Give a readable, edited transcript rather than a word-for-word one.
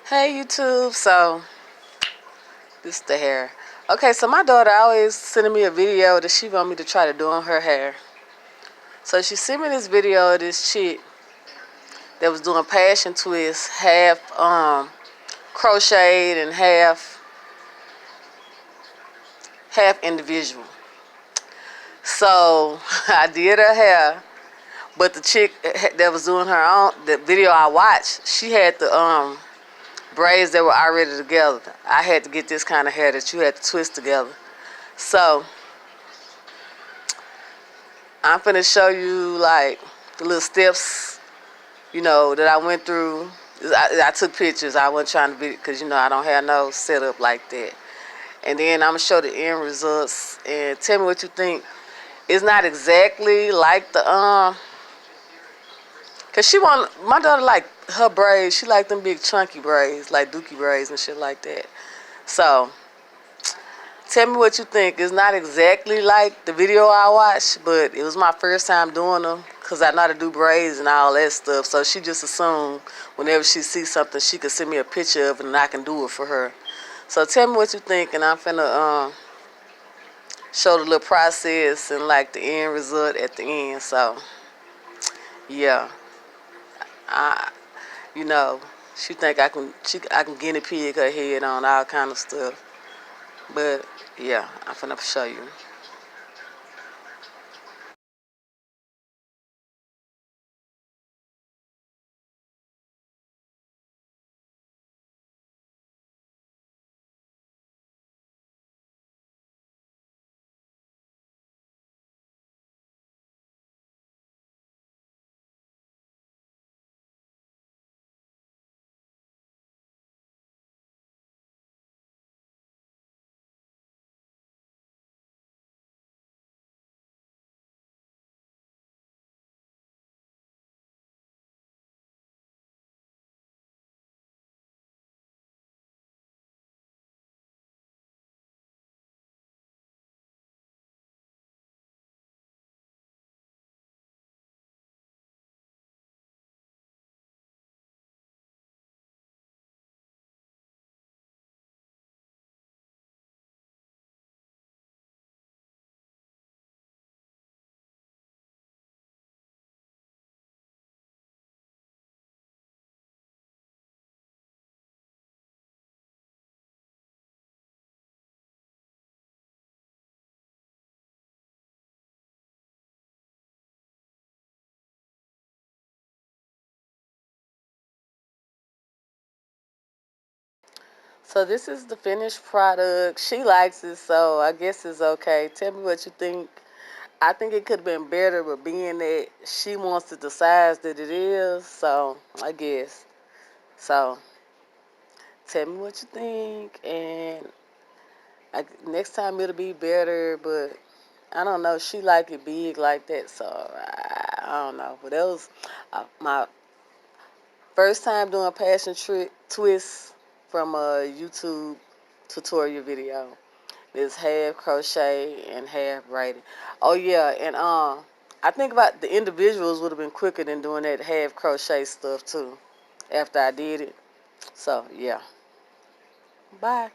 Hey YouTube, so this is the hair. Okay, so my daughter always sending me a video that she want me to try to do on her hair. So she sent me this video of this chick that was doing passion twists, half crocheted and half individual. So I did her hair, but the chick that was doing her own, the video I watched, she had the braids that were already together. I had to get this kind of hair that you had to twist together. So I'm finna show you like the little steps, that I went through. I took pictures. I wasn't trying to be, because I don't have no setup like that. And then I'm gonna show the end results and tell me what you think. It's not exactly like the cause my daughter like her braids. She like them big chunky braids, like dookie braids and shit like that. So tell me what you think. It's not exactly like the video I watched, but it was my first time doing them because I know how to do braids and all that stuff. So she just assumed whenever she sees something, she could send me a picture of it and I can do it for her. So tell me what you think, and I'm finna show the little process and like the end result at the end. So yeah, I she think I can guinea pig her head on all kind of stuff. But yeah, I'm finna show you. So this is the finished product. She likes it, so I guess it's okay. Tell me what you think. I think it could have been better, but being that she wants it the size that it is, so I guess. So tell me what you think, and next time it'll be better, but I don't know. She like it big like that, so I don't know. But that was my first time doing passion twist from a YouTube tutorial video. It's half crochet and half braided. Oh yeah, and I think about the individuals would have been quicker than doing that half crochet stuff too after I did it. So yeah. Bye.